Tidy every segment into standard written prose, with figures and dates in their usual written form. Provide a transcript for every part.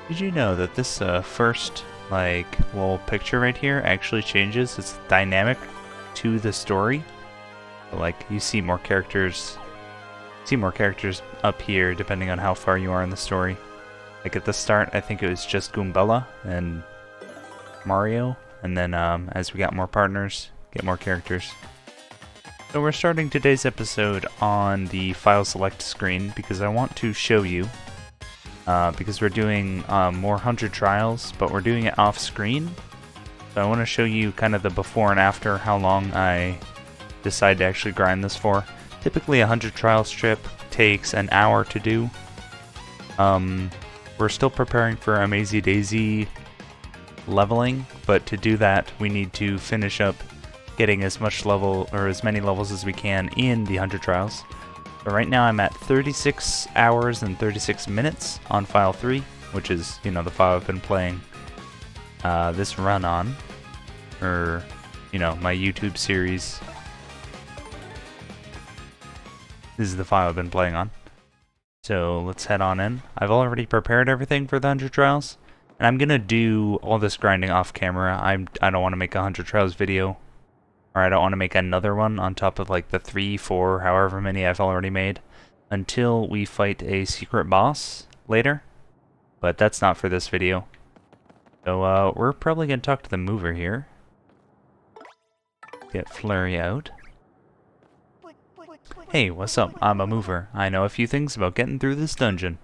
Did you know that this first little picture right here actually changes its dynamic to the story? So, like you see more characters up here depending on how far you are in the story. Like at the start, I think it was just Goombella and Mario, and then as we got more partners, get more characters. So we're starting today's episode on the file select screen because I want to show you, because we're doing more 100 trials, but we're doing it off screen. So I want to show you kind of the before and after, how long I decide to actually grind this for. Typically a 100 trial strip takes an hour to do. We're still preparing for Amazy Daisy leveling, but to do that we need to finish up getting as many levels as we can in the 100 trials. So right now I'm at 36 hours and 36 minutes on file 3, which is, you know, the file I've been playing this run on, or, you know, my YouTube series. This is the file I've been playing on. So let's head on in. I've already prepared everything for the 100 trials, and I'm gonna do all this grinding off camera. I don't want to make a 100 trials video, or I don't want to make another one on top of like the 3, 4, however many I've already made, until we fight a secret boss later. But that's not for this video. So we're probably gonna talk to the mover here. Get Flurry out. Hey, what's up? I'm a mover. I know a few things about getting through this dungeon.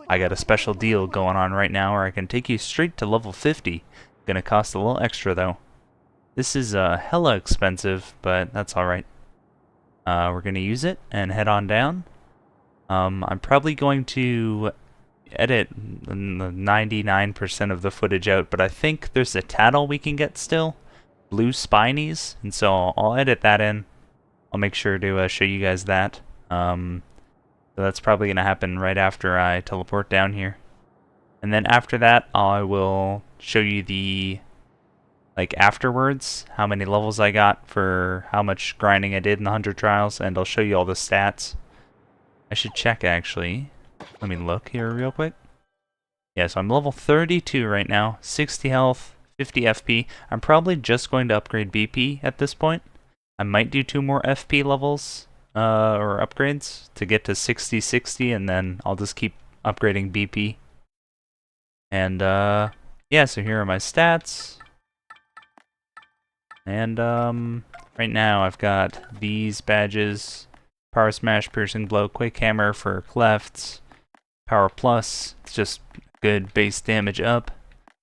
I got a special deal going on right now where I can take you straight to level 50. Gonna cost a little extra though. This is hella expensive, but that's alright. We're gonna use it and head on down. I'm probably going to edit 99% of the footage out, but I think there's a Tattle we can get still. Blue Spinies, and so I'll edit that in. I'll make sure to show you guys that. So that's probably going to happen right after I teleport down here. And then after that, I will show you the, afterwards, how many levels I got for how much grinding I did in the 100 trials, and I'll show you all the stats. I should check, actually. Let me look here real quick. Yeah, so I'm level 32 right now, 60 health, 50 FP. I'm probably just going to upgrade BP at this point. I might do 2 more FP levels, or upgrades, to get to 60-60, and then I'll just keep upgrading BP. And, yeah, so here are my stats. And, right now I've got these badges: Power Smash, Piercing Blow, Quick Hammer for clefts, Power Plus, it's just good base damage up,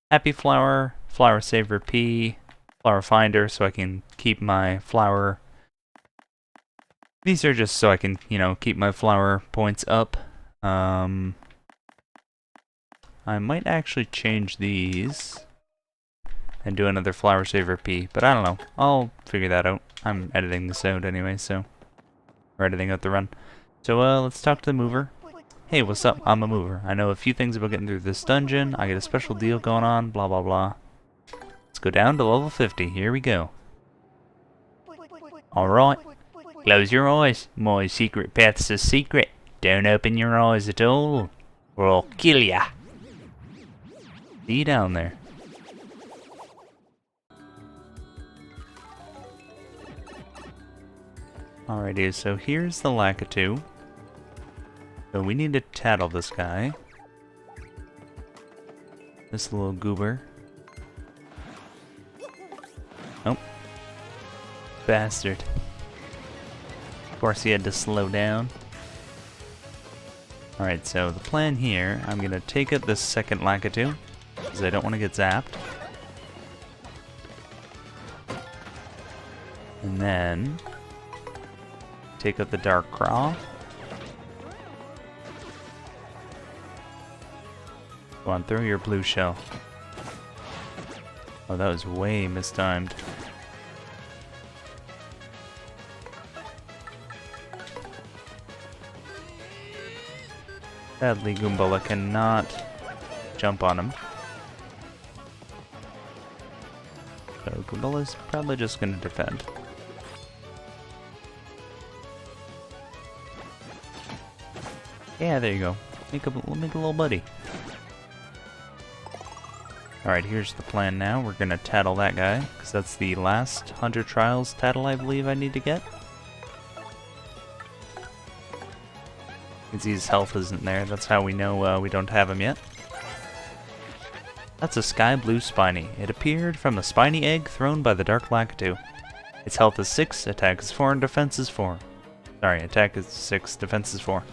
Happy Flower, Flower Saver P, Flower Finder, so I can keep my flower. These are just so I can, you know, keep my flower points up. I might actually change these and do another Flower Saver P, but I don't know. I'll figure that out. I'm editing this out anyway, so we're editing out the run. So let's talk to the mover. Hey, what's up? I'm a mover. I know a few things about getting through this dungeon. I get a special deal going on, blah blah blah. Let's go down to level 50. Here we go. Alright. Close your eyes. My secret path's a secret. Don't open your eyes at all, or I'll kill ya. See you down there. Alrighty, so here's the Lakitu. So we need to tattle this guy. This little goober. Nope. Bastard. Of course he had to slow down. Alright, so the plan here, I'm gonna take out this second Lakitu, because I don't want to get zapped. And then take out the Dark Craw. Go on, throw your blue shell. Oh, that was way mistimed. Sadly, Goombella cannot jump on him. So Goombella's probably just going to defend. Yeah, there you go. Make a little buddy. Alright, here's the plan now. We're gonna tattle that guy, because that's the last 100 trials tattle I believe I need to get. Because his health isn't there, that's how we know we don't have him yet. That's a sky blue Spiny. It appeared from a Spiny egg thrown by the Dark Lakitu. Its health is 6, attack is 4, and defense is 4. Sorry, attack is 6, defense is 4.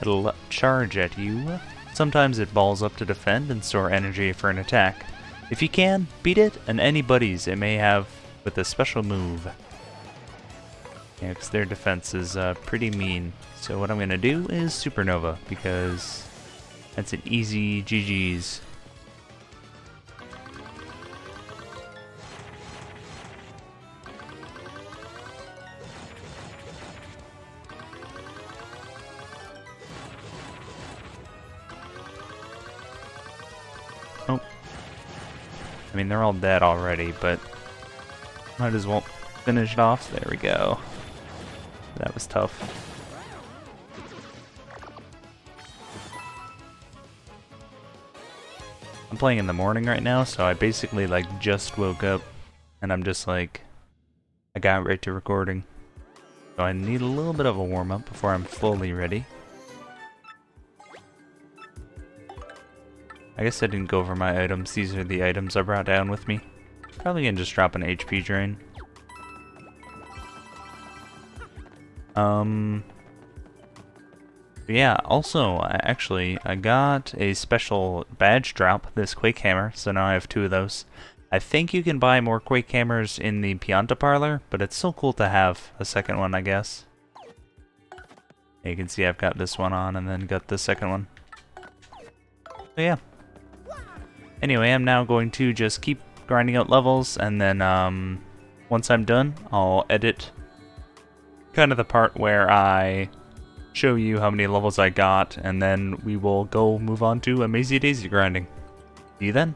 It'll charge at you. Sometimes it balls up to defend and store energy for an attack. If you can, beat it and any buddies it may have with a special move. Yeah, because their defense is pretty mean. So what I'm going to do is Supernova, because that's an easy GG's. Oh. I mean, they're all dead already, but might as well finish it off. There we go. That was tough. I'm playing in the morning right now, so I basically like just woke up and I'm just like, I got right to recording. So I need a little bit of a warm up before I'm fully ready. I guess I didn't go over my items. These are the items I brought down with me. Probably gonna just drop an HP drain. Yeah, also, I got a special badge drop, this Quake Hammer, so now I have 2 of those. I think you can buy more Quake Hammers in the Pianta Parlor, but it's so cool to have a second one, I guess. You can see I've got this one on and then got the second one. So yeah. Anyway, I'm now going to just keep grinding out levels, and then once I'm done, I'll edit kind of the part where I show you how many levels I got, and then we will go move on to Amazy Daisy grinding. See you then.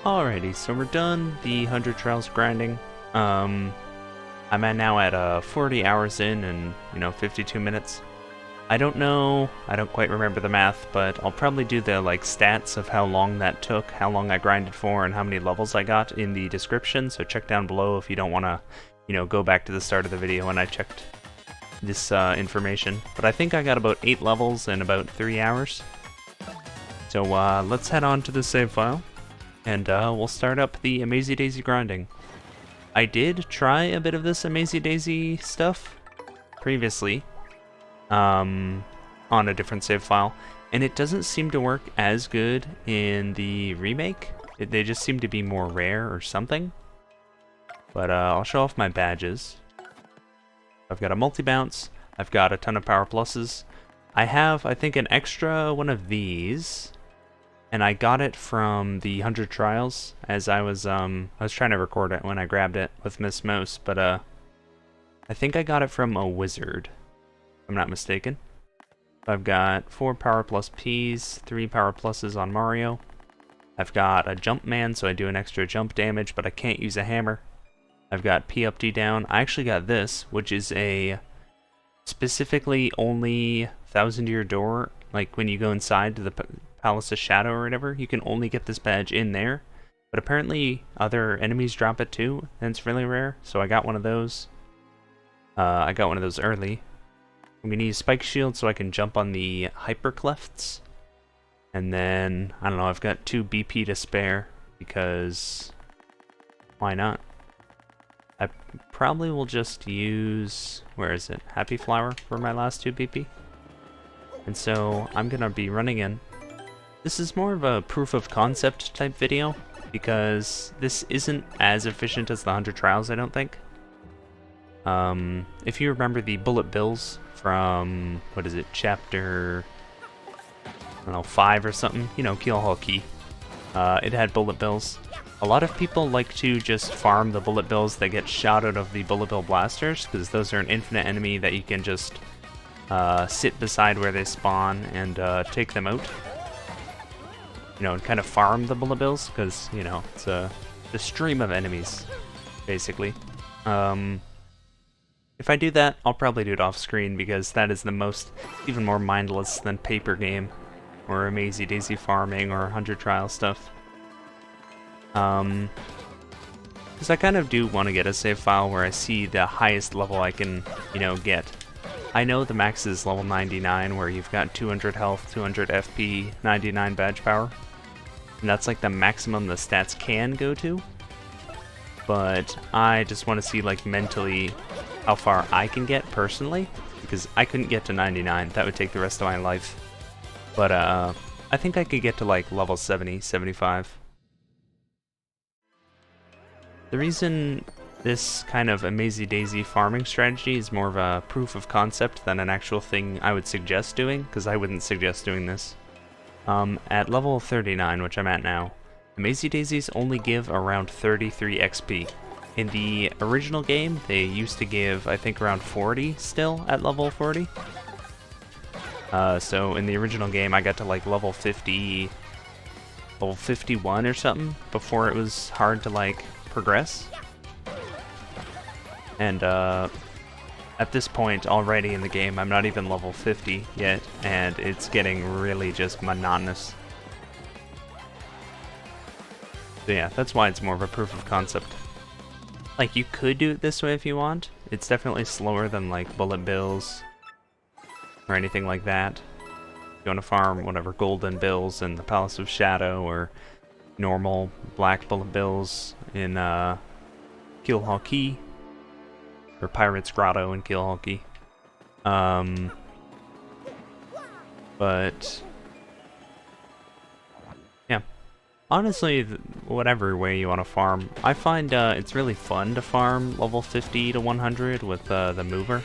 Alrighty, so we're done the 100 trials grinding. I'm now at 40 hours in and, 52 minutes. I don't know, I don't quite remember the math, but I'll probably do the stats of how long that took, how long I grinded for, and how many levels I got in the description, so check down below if you don't want to, go back to the start of the video when I checked this information. But I think I got about 8 levels in about 3 hours. So let's head on to the save file. And we'll start up the Amazy Daisy grinding. I did try a bit of this Amazy Daisy stuff previously on a different save file, and it doesn't seem to work as good in the remake. They just seem to be more rare or something. But I'll show off my badges. I've got a multi-bounce, I've got a ton of power pluses. I have, I think, an extra one of these. And I got it from the 100 trials as I was trying to record it when I grabbed it with Miss Mouse, but I think I got it from a wizard, if I'm not mistaken. I've got 4 power plus Ps, 3 power pluses on Mario. I've got a jump man, so I do an extra jump damage, but I can't use a hammer. I've got P up, D down. I actually got this, which is a specifically only 1,000-year door, like when you go inside to the Palace of Shadow or whatever, you can only get this badge in there. But apparently other enemies drop it too, and it's really rare, so I got one of those. I got one of those early. I'm gonna use Spike Shield so I can jump on the Hyper Clefts. And then, I don't know, I've got 2 BP to spare, because why not? I probably will just use, where is it? Happy Flower for my last 2 BP. And so I'm gonna be running in. This is more of a proof of concept type video, because this isn't as efficient as the 100 Trials, I don't think. If you remember the bullet bills from, what is it, chapter, I don't know, 5 or something, you know, Keelhaul Key. It had bullet bills. A lot of people like to just farm the bullet bills that get shot out of the bullet bill blasters, because those are an infinite enemy that you can just sit beside where they spawn and take them out. You know, and kind of farm the bullet bills, because, you know, it's the stream of enemies, basically. If I do that, I'll probably do it off screen, because that is the most, even more mindless than paper game, or Amazy Daisy farming, or 100 Trial stuff. Because I kind of do want to get a save file where I see the highest level I can, you know, get. I know the max is level 99, where you've got 200 health, 200 FP, 99 badge power. And that's like the maximum the stats can go to. But I just want to see, like, mentally how far I can get personally, because I couldn't get to 99. That would take the rest of my life. But I think I could get to like level 70, 75. The reason this kind of Amazy Daisy farming strategy is more of a proof of concept than an actual thing I would suggest doing, because I wouldn't suggest doing this. At level 39, which I'm at now, Amazy Daisies only give around 33 XP. In the original game, they used to give, I think, around 40 still at level 40. So in the original game, I got to like level 50, level 51 or something before it was hard to like progress. And at this point already in the game, I'm not even level 50 yet, and it's getting really just monotonous. So yeah, that's why it's more of a proof of concept. Like, you could do it this way if you want. It's definitely slower than like bullet bills or anything like that. You want to farm whatever golden bills in the Palace of Shadow, or normal black bullet bills in Keelhaul Key, or Pirate's Grotto in Keelhaul Key. But yeah, honestly, whatever way you want to farm, I find it's really fun to farm level 50 to 100 with the mover,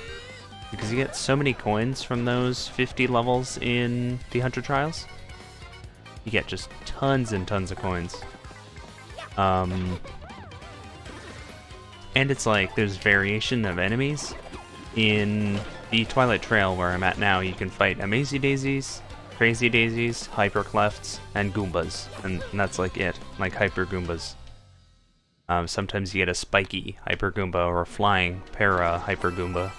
because you get so many coins from those 50 levels in the 100 Trials. You get just tons and tons of coins. And it's like, there's variation of enemies. In the Twilight Trail where I'm at now, you can fight Amazy Daisies, Crazy Daisies, Hyper Clefts, and Goombas. And that's like it, like Hyper Goombas. Sometimes you get a spiky Hyper Goomba or a flying Para Hyper Goomba.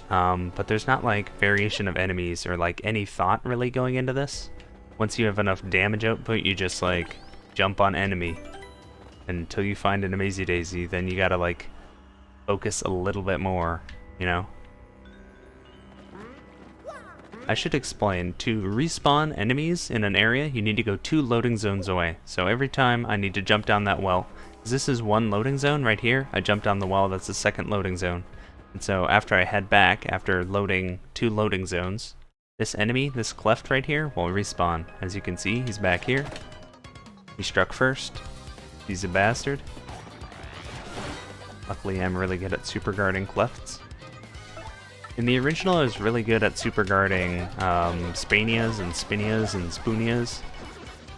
But there's not like variation of enemies or like any thought really going into this. Once you have enough damage output, you just like jump on enemy until you find an Amazy Daisy. Then you gotta like focus a little bit more, you know? I should explain, to respawn enemies in an area, you need to go 2 loading zones away. So every time I need to jump down that well, 'cause this is 1 loading zone right here, I jump down the well, that's the 2nd loading zone. And so after I head back, after loading 2 loading zones, this enemy, this cleft right here, will respawn. As you can see, he's back here. He struck first. He's a bastard. Luckily, I'm really good at super guarding clefts. In the original, I was really good at super guarding Spanias and Spinias and Spoonias.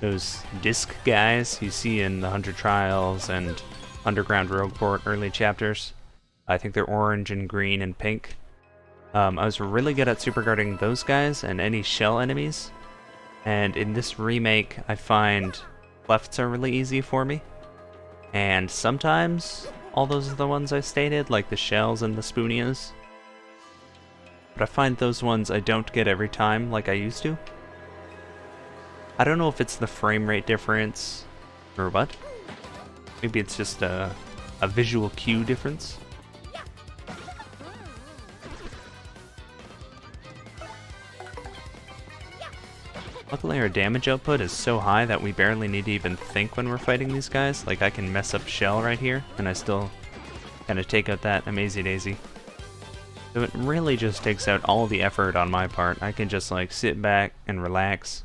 Those disc guys you see in the 100 Trials and Underground Rogueport early chapters. I think they're orange and green and pink. I was really good at super guarding those guys and any shell enemies. And in this remake, I find clefts are really easy for me. And sometimes all those are the ones I stated, like the shells and the Spoonias. But I find those ones I don't get every time like I used to. I don't know if it's the frame rate difference or what, Maybe it's just a visual cue difference. Luckily our damage output is so high that we barely need to even think when we're fighting these guys. Like I can mess up Shell right here, and I still kind of take out that Amazy Daisy. So it really just takes out all the effort on my part. I can just like sit back and relax.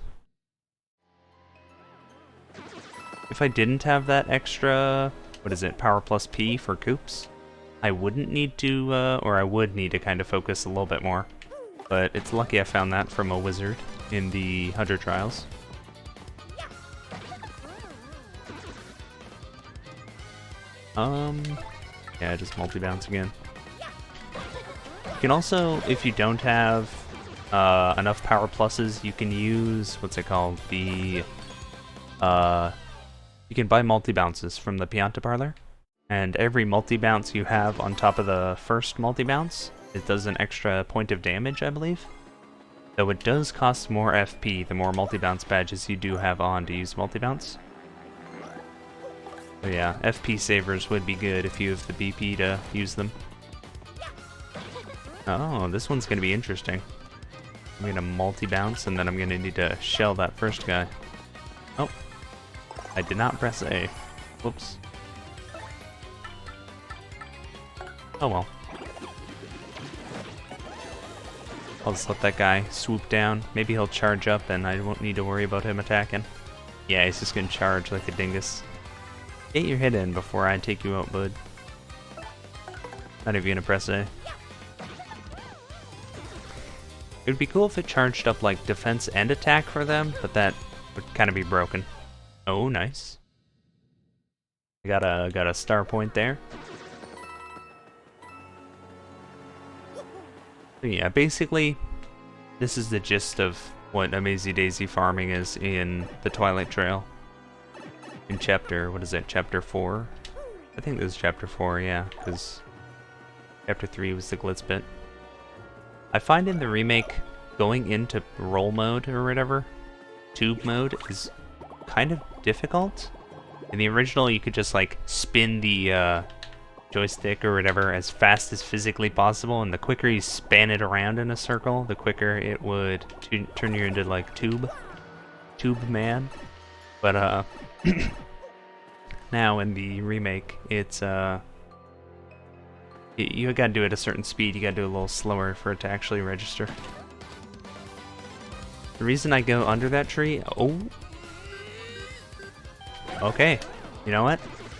If I didn't have that extra, what is it, Power plus P for Koops, I wouldn't need to, or I would need to kind of focus a little bit more. But it's lucky I found that from a wizard in the Hunter Trials. Yeah, just multi-bounce again. You can also, if you don't have enough power pluses, you can use, what's it called, the, you can buy multi-bounces from the Pianta Parlor, and every multi-bounce you have on top of the first multi-bounce, it does an extra point of damage, I believe. Though it does cost more FP the more multi-bounce badges you do have on to use multi-bounce. So yeah, FP savers would be good if you have the BP to use them. Oh, this one's gonna be interesting. I'm gonna multi-bounce and then I'm gonna need to shell that first guy. Oh, I did not press A. Whoops. Oh well. I'll just let that guy swoop down. Maybe he'll charge up and I won't need to worry about him attacking. Yeah, he's just gonna charge like a dingus. Get your hit in before I take you out, bud. Not even gonna press A. It would be cool if it charged up like defense and attack for them, but that would kind of be broken. Oh, nice. I got a star point there. So yeah, basically, this is the gist of what Amazy Daisy farming is in the Twilight Trail. In chapter, what is it, chapter 4? I think this is chapter 4, yeah, because chapter 3 was the glitz bit. I find in the remake, going into roll mode or whatever, tube mode, is kind of difficult. In the original, you could just like spin the joystick or whatever as fast as physically possible, and the quicker you span it around in a circle, the quicker it would turn you into like tube man. But now in the remake, it's you gotta do it at a certain speed. You gotta do it a little slower for it to actually register. The reason I go under that tree, okay, you know what?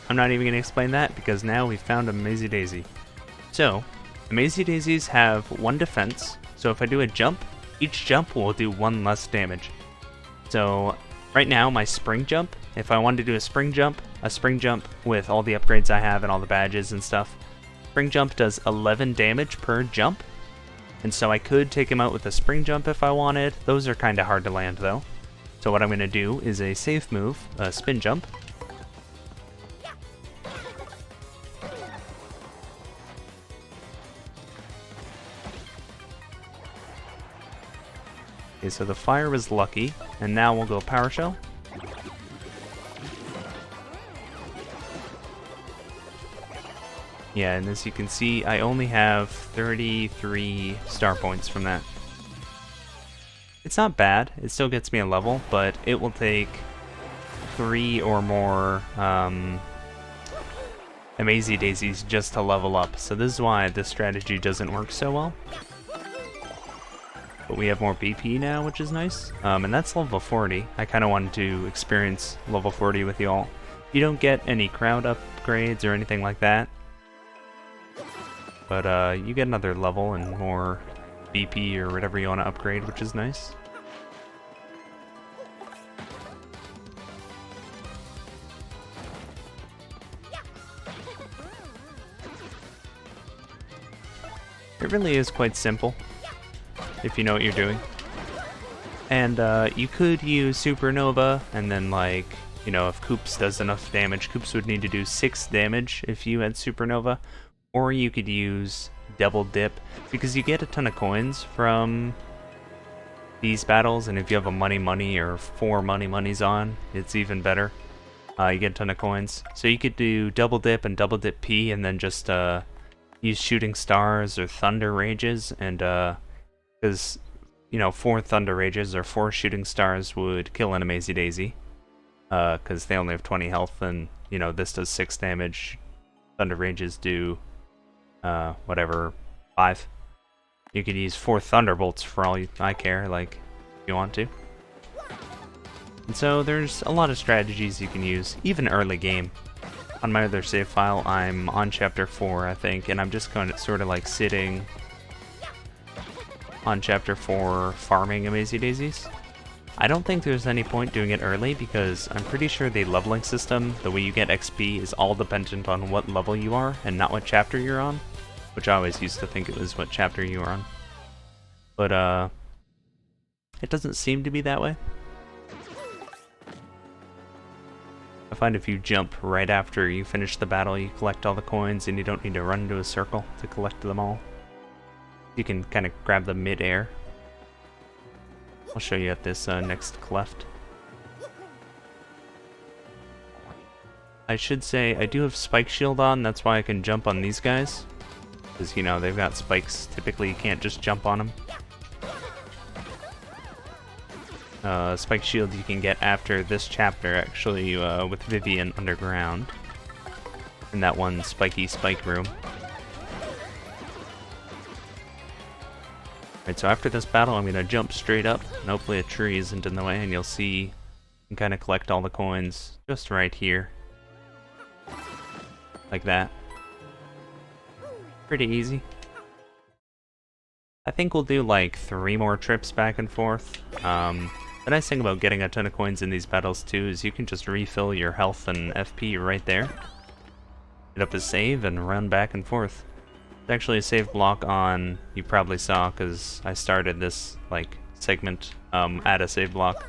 I'm not even gonna explain that because now we found Amazy Daisy. So, Amazy Daisies have 1 defense, so if I do a jump, each jump will do 1 less damage. So, right now my spring jump, if I wanted to do a spring jump with all the upgrades I have and all the badges and stuff, spring jump does 11 damage per jump, and so I could take him out with a spring jump if I wanted. Those are kind of hard to land though. So what I'm gonna do is a safe move, a spin jump. Okay, so the fire was lucky, and now we'll go power shell. Yeah, and as you can see, I only have 33 star points from that. It's not bad, it still gets me a level, but it will take 3 or more Amazy Daisies just to level up, so this is why this strategy doesn't work so well. But we have more BP now, which is nice. And that's level 40. I kind of wanted to experience level 40 with y'all. You don't get any crowd upgrades or anything like that. But you get another level and more BP or whatever you want to upgrade, which is nice. It really is quite simple, if you know what you're doing. And you could use Supernova, and then like, you know, if Koops does enough damage, Koops would need to do 6 damage if you had Supernova. Or you could use Double Dip, because you get a ton of coins from these battles, and if you have a money or 4 monies on, it's even better. You get a ton of coins. So you could do double dip and double dip P, and then just use shooting stars or thunder rages, and because you know 4 thunder rages or 4 shooting stars would kill an Amazy Daisy, because they only have 20 health, and you know this does 6 damage. Thunder rages do whatever 5. You could use 4 thunderbolts for all I care, like if you want to. And so there's a lot of strategies you can use, even early game. On my other save file, I'm on chapter 4, I think, and I'm just kind of sort of like sitting on chapter 4 farming Amazy Daisies. I don't think there's any point doing it early because I'm pretty sure the leveling system, the way you get XP, is all dependent on what level you are and not what chapter you're on, which I always used to think it was what chapter you were on. But it doesn't seem to be that way. I find if you jump right after you finish the battle, you collect all the coins and you don't need to run into a circle to collect them all. You can kind of grab them mid-air. I'll show you at this next cleft. I should say I do have spike shield on, that's why I can jump on these guys. Because, you know, they've got spikes. Typically you can't just jump on them. Spike shield you can get after this chapter, actually, with Vivian underground. In that one spiky spike room. Right, so after this battle, I'm going to jump straight up, and hopefully a tree isn't in the way, and you'll see you can kind of collect all the coins just right here. Like that. Pretty easy. I think we'll do like 3 more trips back and forth. The nice thing about getting a ton of coins in these battles too is you can just refill your health and FP right there. Hit up a save and run back and forth. There's actually a save block on, you probably saw because I started this like segment at a save block.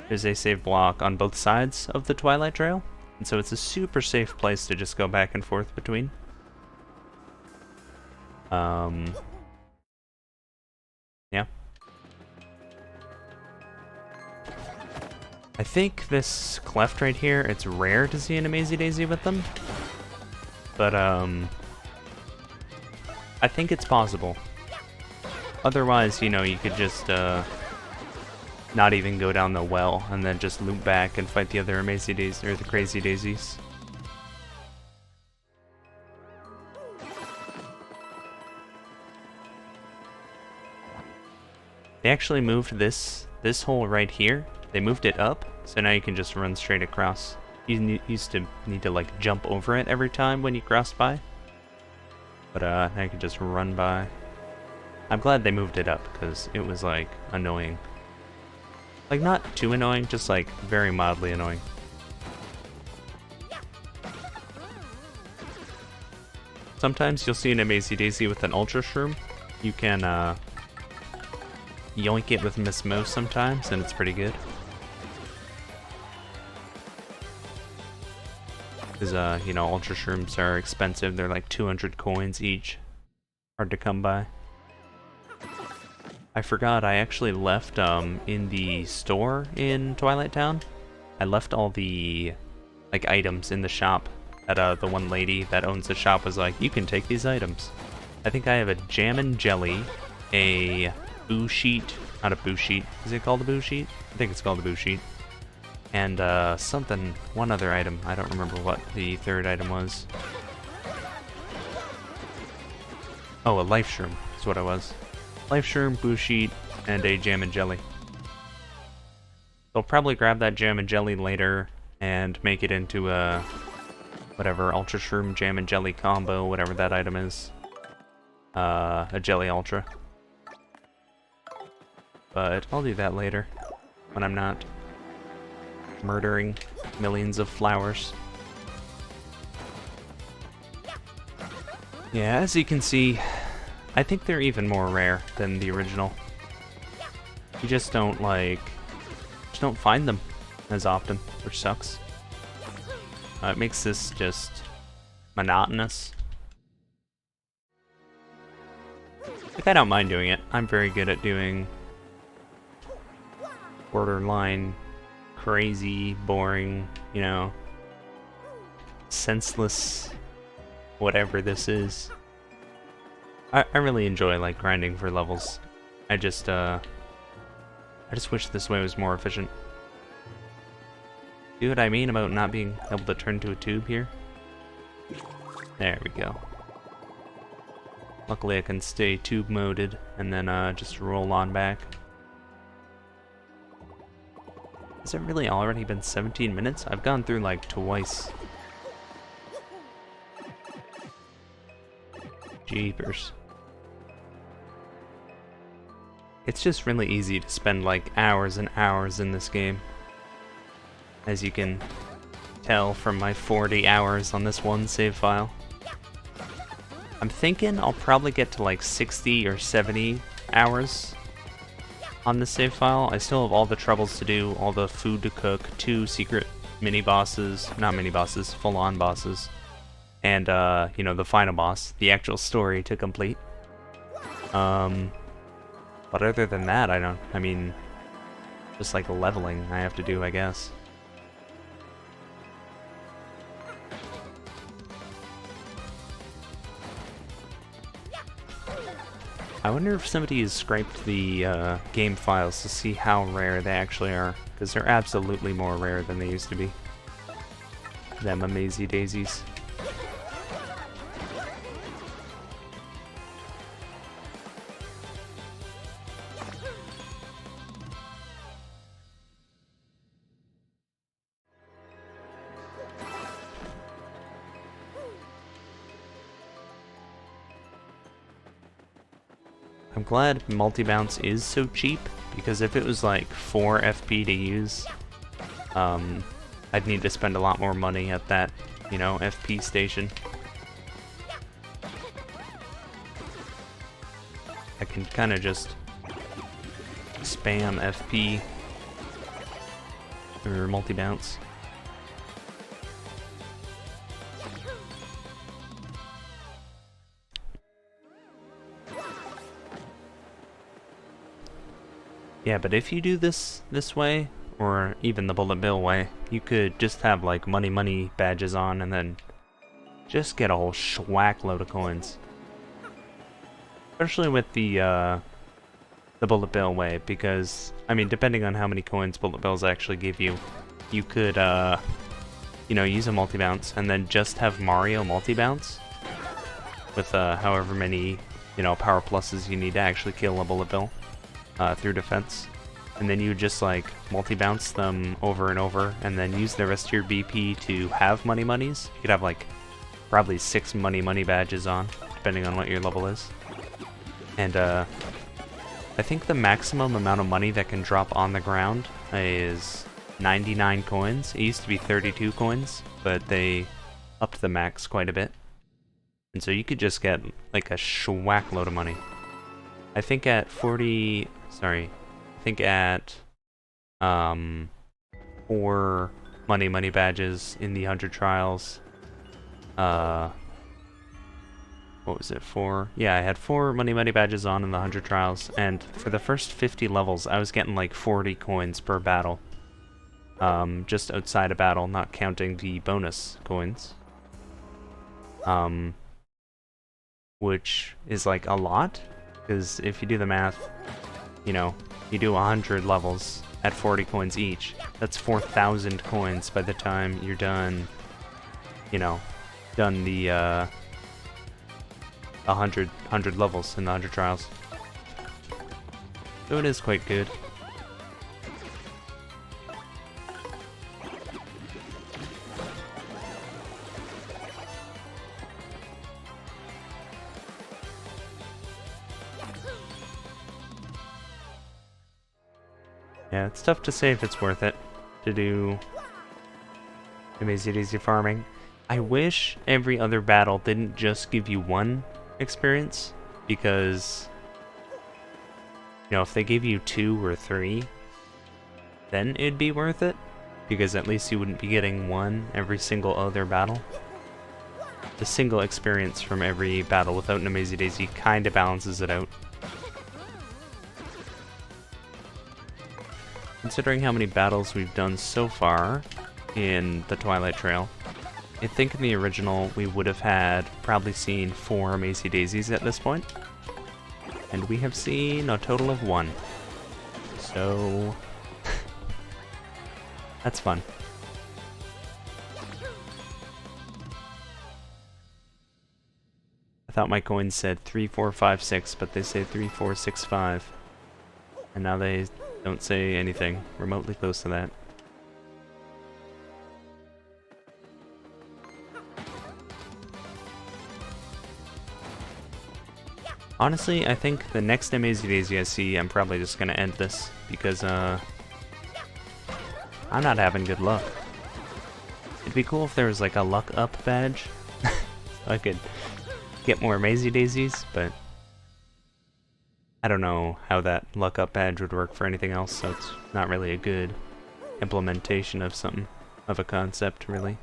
There's a save block on both sides of the Twilight Trail, and so it's a super safe place to just go back and forth between. Yeah. I think this cleft right here, it's rare to see an Amazy Daisy with them. But, I think it's possible. Otherwise, you know, you could just, not even go down the well and then just loop back and fight the other Amazy Daisies, or the Crazy Daisies. They actually moved this hole right here. They moved it up, so now you can just run straight across. You used to need to like jump over it every time when you crossed by. But now you can just run by. I'm glad they moved it up, because it was like annoying. Like not too annoying, just like very mildly annoying. Sometimes you'll see an Amazy Daisy with an Ultra Shroom. You can yoink it with Miss Mo sometimes, and it's pretty good. Because, you know, Ultra Shrooms are expensive. They're like 200 coins each. Hard to come by. I forgot, I actually left, in the store in Twilight Town, I left all the, like, items in the shop. That, the one lady that owns the shop was like, you can take these items. I think I have a jam and jelly, a boo sheet, not a boo sheet, is it called a boo sheet? I think it's called a boo sheet. And, something, one other item. I don't remember what the third item was. Oh, a life shroom is what it was. Life shroom, boo sheet, and a jam and jelly. So I'll probably grab that jam and jelly later and make it into a whatever ultra shroom jam and jelly combo, whatever that item is. A jelly ultra. But I'll do that later when I'm not murdering millions of flowers. Yeah, as you can see, I think they're even more rare than the original. You just don't find them as often, which sucks. It makes this just monotonous. Like, I don't mind doing it. I'm very good at doing borderline crazy, boring, you know, senseless whatever this is. I really enjoy like grinding for levels. I just wish this way was more efficient. See what I mean about not being able to turn to a tube here? There we go. Luckily I can stay tube moded and then just roll on back. Has it really already been 17 minutes? I've gone through like twice. Jeepers. It's just really easy to spend like hours and hours in this game. As you can tell from my 40 hours on this one save file. I'm thinking I'll probably get to like 60 or 70 hours on this save file. I still have all the troubles to do, all the food to cook, 2 secret mini-bosses, not mini-bosses, full-on bosses, and, you know, the final boss, the actual story to complete. But other than that, I mean, just like leveling I have to do, I guess. I wonder if somebody has scraped the game files to see how rare they actually are, because they're absolutely more rare than they used to be. Them Amazy Daisies. I'm glad multi-bounce is so cheap, because if it was like 4 FP to use, I'd need to spend a lot more money at that, you know, FP station. I can kind of just spam FP or multi-bounce. Yeah, but if you do this way, or even the bullet bill way, you could just have like money badges on and then just get a whole schwack load of coins. Especially with the bullet bill way, because I mean, depending on how many coins bullet bills actually give you, you could you know, use a multi-bounce and then just have Mario multi-bounce with however many, you know, power pluses you need to actually kill a bullet bill. Through defense, and then you just like multi-bounce them over and over, and then use the rest of your BP to have monies. You could have like probably 6 money badges on, depending on what your level is. And I think the maximum amount of money that can drop on the ground is 99 coins. It used to be 32 coins, but they upped the max quite a bit. And so you could just get like a schwack load of money. I think at 4 money badges in the 100 trials. What was it, 4? Yeah, I had 4 money badges on in the 100 trials, and for the first 50 levels, I was getting like 40 coins per battle. Just outside a battle, not counting the bonus coins. Which is like a lot, because if you do the math, you know, you do 100 levels at 40 coins each, that's 4,000 coins by the time you're done, you know, done the 100 levels in the 100 trials. So it is quite good. Yeah, it's tough to say if it's worth it to do Amazy Daisy farming. I wish every other battle didn't just give you 1 experience, because, you know, if they gave you 2 or 3, then it'd be worth it, because at least you wouldn't be getting 1 every single other battle. The single experience from every battle without an Amazy Daisy kinda balances it out. Considering how many battles we've done so far in the Twilight Trail, I think in the original we would have had probably seen 4 Amazy Daisies at this point. And we have seen a total of 1. So... that's fun. I thought my coins said 3, 4, 5, 6, but they say 3, 4, 6, 5. And now they don't say anything remotely close to that. Honestly, I think the next Amazy Daisy I see, I'm probably just gonna end this, because, I'm not having good luck. It'd be cool if there was, like, a luck up badge, so I could get more Amazy Daisies, but I don't know how that luck up badge would work for anything else, so it's not really a good implementation of something, of a concept, really.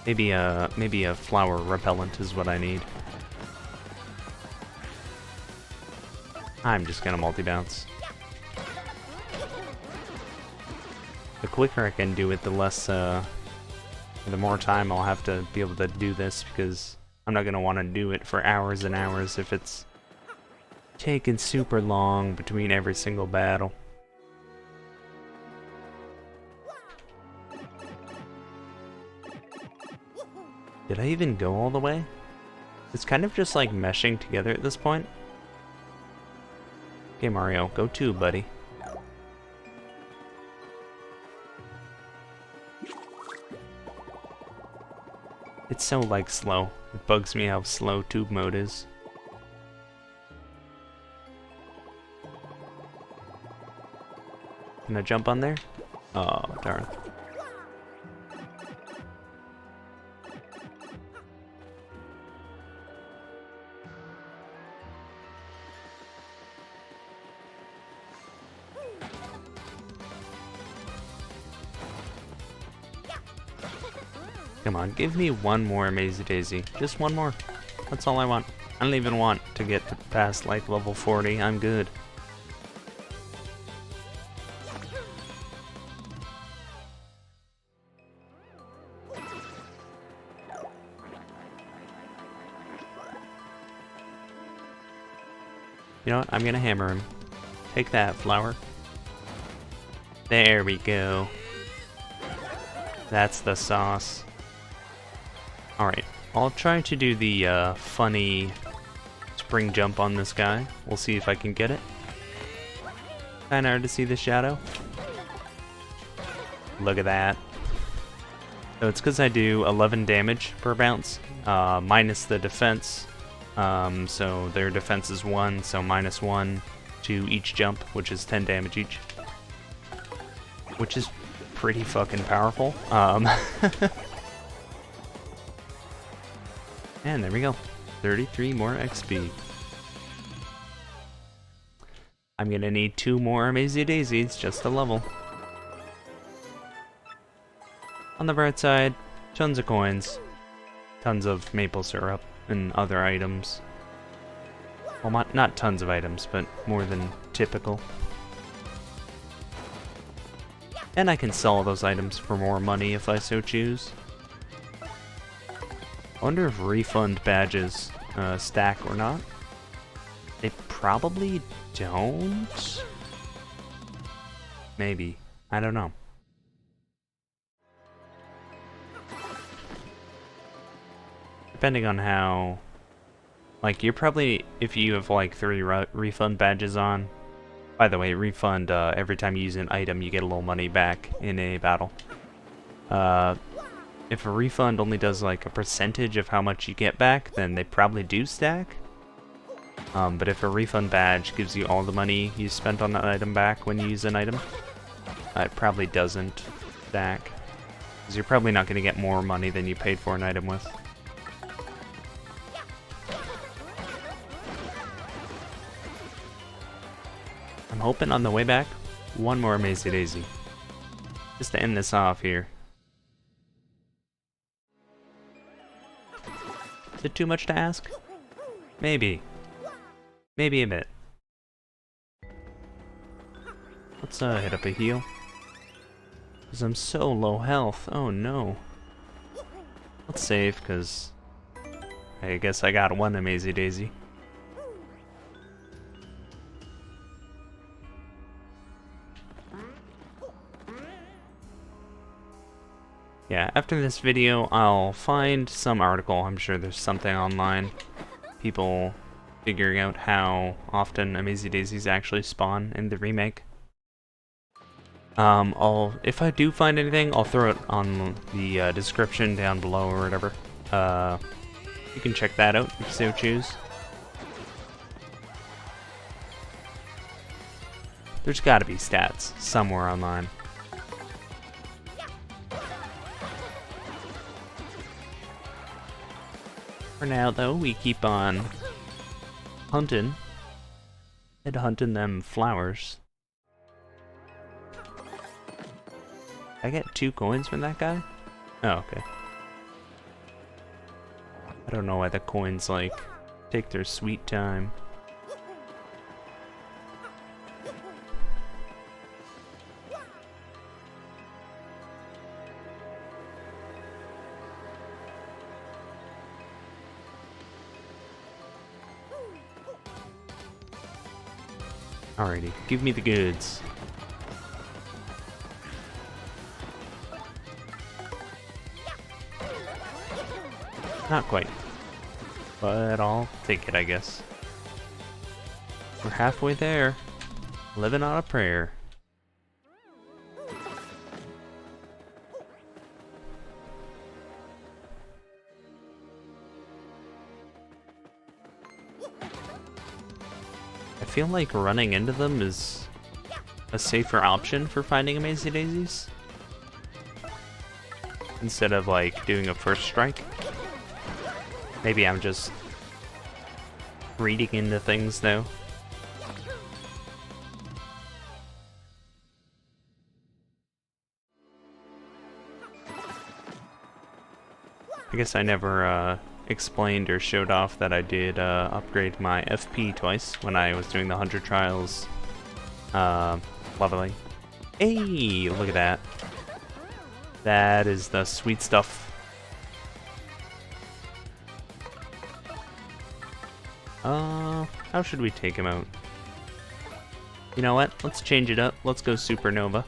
Maybe a flower repellent is what I need. I'm just gonna multi-bounce. The quicker I can do it, the less, the more time I'll have to be able to do this, because I'm not gonna want to do it for hours and hours if it's taking super long between every single battle. Did I even go all the way? It's kind of just like meshing together at this point. Okay, Mario, go too, buddy. It's so, like, slow. It bugs me how slow tube mode is. Can I jump on there? Oh, darn. Come on, give me one more Amazy Daisy. Just one more. That's all I want. I don't even want to get past, like, level 40. I'm good. You know what? I'm gonna hammer him. Take that, flower. There we go. That's the sauce. Alright, I'll try to do the funny spring jump on this guy. We'll see if I can get it. Kinda hard to see the shadow. Look at that. So it's because I do 11 damage per bounce, minus the defense. So their defense is 1, so minus 1 to each jump, which is 10 damage each. Which is pretty fucking powerful. And there we go. 33 more XP. I'm gonna need 2 more Amazy Daisies just to level. On the bright side, tons of coins, tons of maple syrup, and other items. Well, not tons of items, but more than typical. And I can sell those items for more money if I so choose. I wonder if refund badges stack or not. They probably don't. Maybe. I don't know. Depending on how... Like, you're probably... If you have, like, 3 refund badges on... By the way, refund, every time you use an item, you get a little money back in a battle. If a refund only does, like, a percentage of how much you get back, then they probably do stack. But if a refund badge gives you all the money you spent on that item back when you use an item, it probably doesn't stack. Because you're probably not going to get more money than you paid for an item with. I'm hoping on the way back, one more Amazy Daisy. Just to end this off here. Is it too much to ask? Maybe. Maybe a bit. Let's hit up a heal. Because I'm so low health. Oh no. Let's save, because I guess I got one Amazy Daisy. Yeah, after this video, I'll find some article. I'm sure there's something online. People figuring out how often Amazy Daisies actually spawn in the remake. If I do find anything, I'll throw it on the description down below or whatever. You can check that out if you so choose. There's gotta be stats somewhere online. For now, though, we keep on hunting. And hunting them flowers. I get 2 coins from that guy? Oh, okay. I don't know why the coins, like, take their sweet time. Alrighty, give me the goods. Not quite. But I'll take it, I guess. We're halfway there. Living on a prayer. I feel like running into them is a safer option for finding Amazy Daisies. Instead of, like, doing a first strike. Maybe I'm just reading into things, though. I guess I never explained or showed off that I did upgrade my FP twice when I was doing the 100 trials leveling. Hey, look at that. That is the sweet stuff. How should we take him out? You know what? Let's change it up. Let's go Supernova.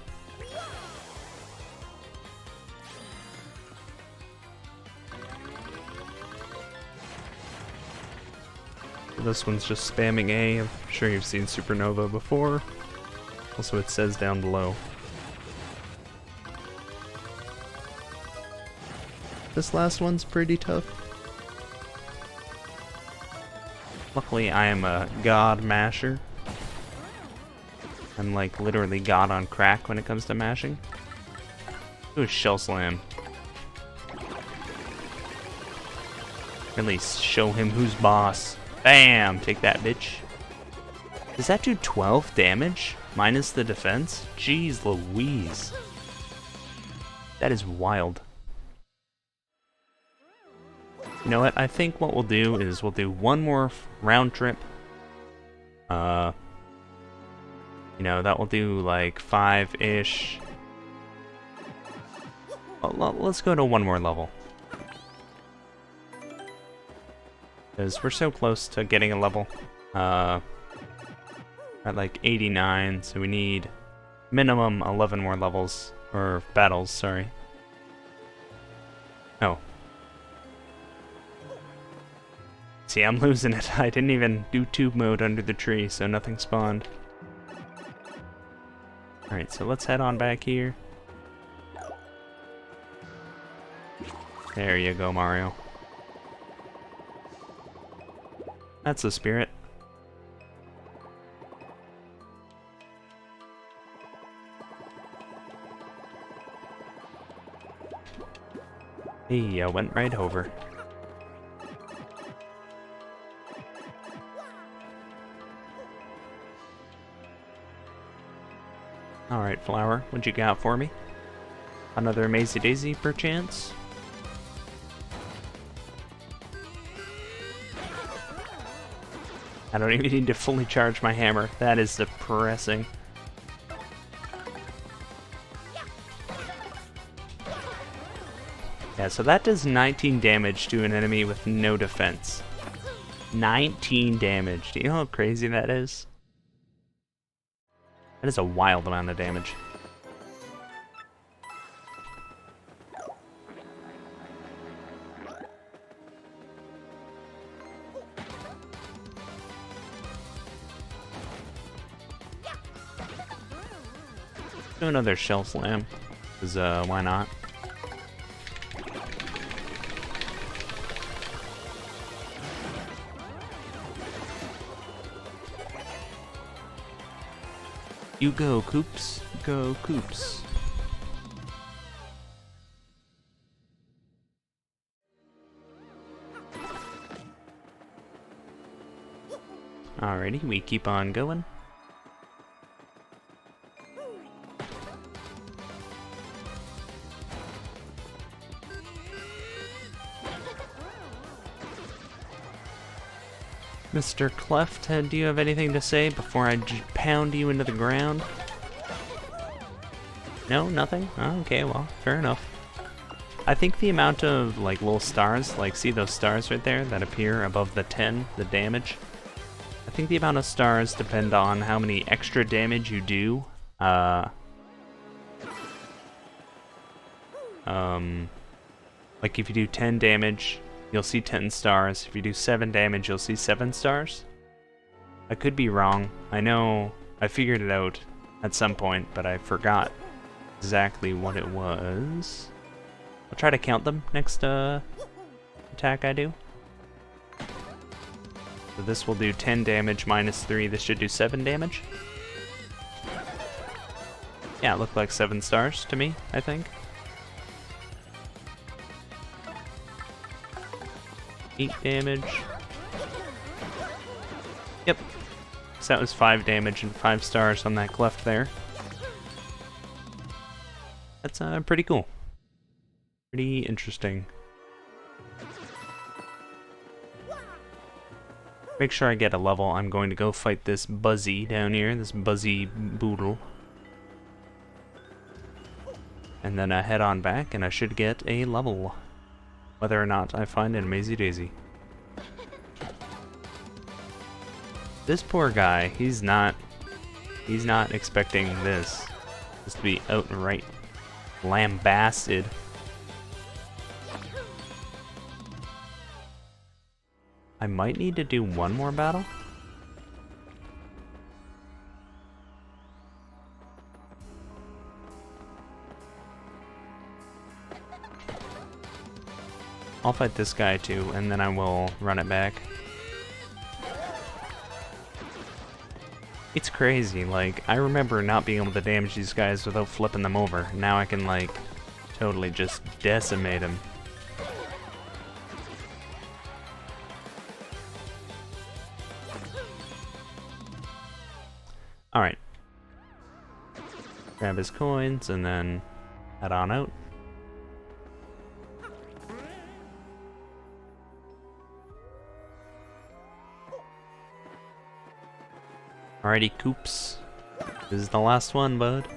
This one's just spamming A. I'm sure you've seen Supernova before. Also, it says down below. This last one's pretty tough. Luckily, I am a god masher. I'm like literally god on crack when it comes to mashing. Ooh, Shell Slam. Really show him who's boss. Bam! Take that, bitch. Does that do 12 damage? Minus the defense? Jeez Louise. That is wild. You know what? I think what we'll do is we'll do one more round trip. You know, that will do like 5-ish. Well, let's go to one more level. Because we're so close to getting a level. At like 89, so we need minimum 11 more levels. Or battles, sorry. Oh. See, I'm losing it. I didn't even do tube mode under the tree, so nothing spawned. Alright, so let's head on back here. There you go, Mario. That's the spirit. Hey, I went right over. Alright, Flower, what you got for me? Another Amazy Daisy, perchance? I don't even need to fully charge my hammer. That is depressing. Yeah, so that does 19 damage to an enemy with no defense. 19 damage. Do you know how crazy that is? That is a wild amount of damage. Do another shell slam, because why not? You go, Coops. Go, Coops. Alrighty, we keep on going. Mr. Cleft, do you have anything to say before I pound you into the ground? No, nothing? Oh, okay, well, fair enough. I think the amount of, like, little stars, like, see those stars right there that appear above the 10, the damage? I think the amount of stars depend on how many extra damage you do. Like, if you do 10 damage, you'll see 10 stars. If you do 7 damage, you'll see 7 stars. I could be wrong. I know I figured it out at some point, but I forgot exactly what it was. I'll try to count them next attack I do. So this will do 10 damage minus 3. This should do 7 damage. Yeah, it looked like 7 stars to me, I think. 8 damage. Yep. So that was 5 damage and 5 stars on that cleft there. That's pretty cool. Pretty interesting. Make sure I get a level. I'm going to go fight this Buzzy down here, this Buzzy Boodle. And then I head on back and I should get a level. Whether or not I find an Amazy Daisy. This poor guy, he's not expecting this. Just to be outright lambasted. I might need to do one more battle. I'll fight this guy too, and then I will run it back. It's crazy, like, I remember not being able to damage these guys without flipping them over. Now I can, like, totally just decimate them. Alright. Grab his coins, and then head on out. Alrighty, Coops. This is the last one, bud.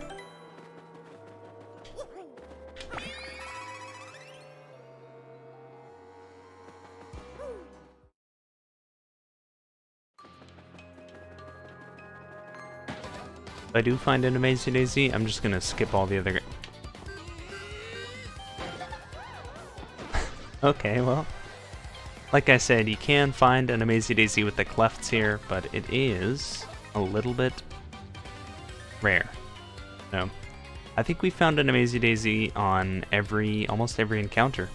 If I do find an Amazy Daisy, I'm just gonna skip all the other... Okay, well... Like I said, you can find an Amazy Daisy with the clefts here, but it is a little bit rare. So, I think we found an Amazy Daisy on almost every encounter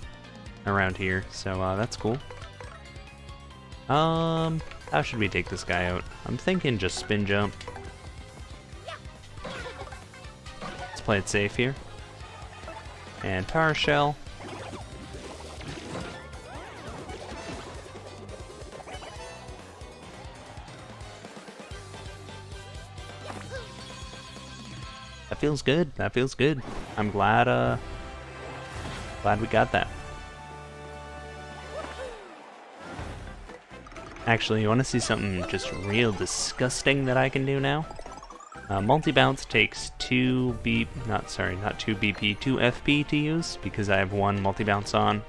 around here, so that's cool. How should we take this guy out? I'm thinking just spin jump. Let's play it safe here. And power shell. That feels good. That feels good. I'm glad glad we got that. Actually, you want to see something just real disgusting that I can do now? Multi-bounce takes 2 BP, 2 FP to use, because I have 1 multi-bounce on.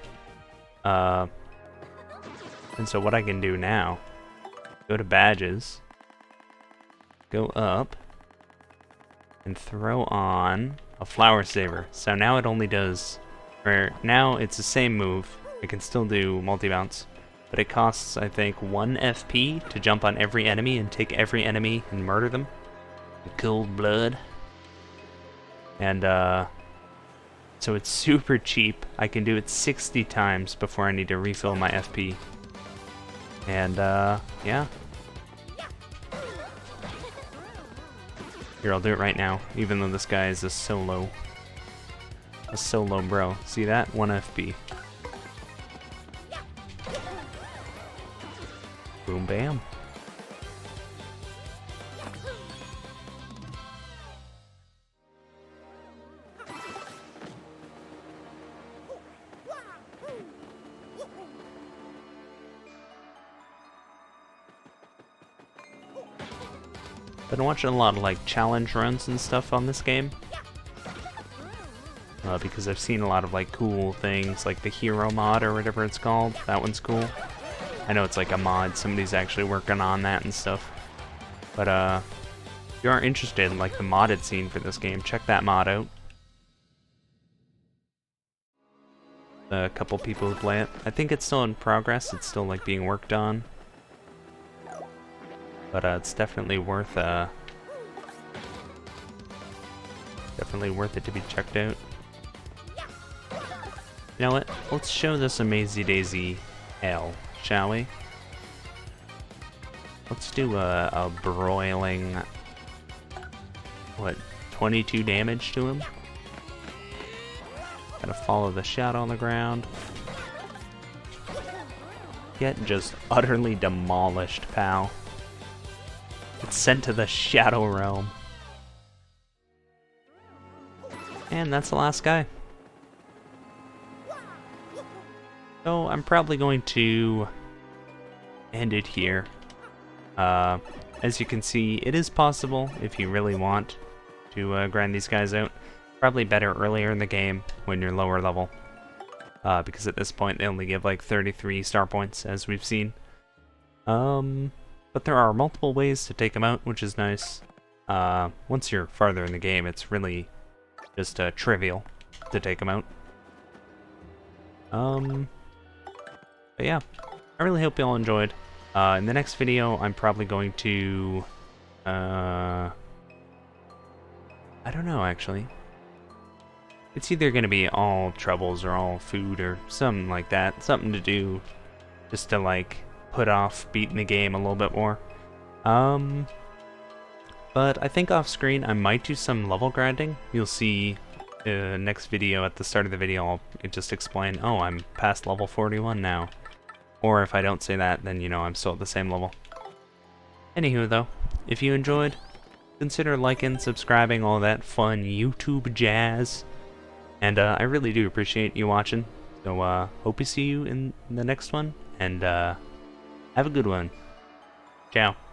And so what I can do now, go to badges, go up, and throw on a flower saver. So now it only does, or now it's the same move, it can still do multi-bounce, but it costs, I think, 1 FP to jump on every enemy and take every enemy and murder them. Cold blood. And so it's super cheap. I can do it 60 times before I need to refill my FP. And yeah. Here, I'll do it right now, even though this guy is a solo bro. See that? 1 FP. Boom bam. Been watching a lot of like challenge runs and stuff on this game, because I've seen a lot of like cool things, like the hero mod or whatever it's called. That one's cool. I know it's like a mod, somebody's actually working on that and stuff. But if you are interested in like the modded scene for this game, check that mod out. A couple people who play it. I think it's still in progress. It's still like being worked on. But it's definitely worth it to be checked out. You know what? Let's show this Amazy Daisy L, shall we? Let's do a broiling, what, 22 damage to him? Gotta follow the shadow on the ground. Get just utterly demolished, pal. It's sent to the Shadow Realm. And that's the last guy. So I'm probably going to end it here. As you can see, it is possible, if you really want, to grind these guys out. Probably better earlier in the game when you're lower level. Because at this point they only give like 33 star points, as we've seen. But there are multiple ways to take them out, which is nice. Once you're farther in the game, it's really just trivial to take them out. But yeah, I really hope you all enjoyed. In the next video, I'm probably going to... I don't know, actually. It's either going to be all troubles or all food or something like that. Something to do just to, like, put off beating the game a little bit more. But I think off screen I might do some level grinding. You'll see next video, at the start of the video, I'll just explain, oh, I'm past level 41 now. Or if I don't say that, then you know I'm still at the same level. Anywho though, if you enjoyed, consider liking, subscribing, all that fun YouTube jazz. And I really do appreciate you watching. So hope to see you in the next one, and have a good one. Ciao.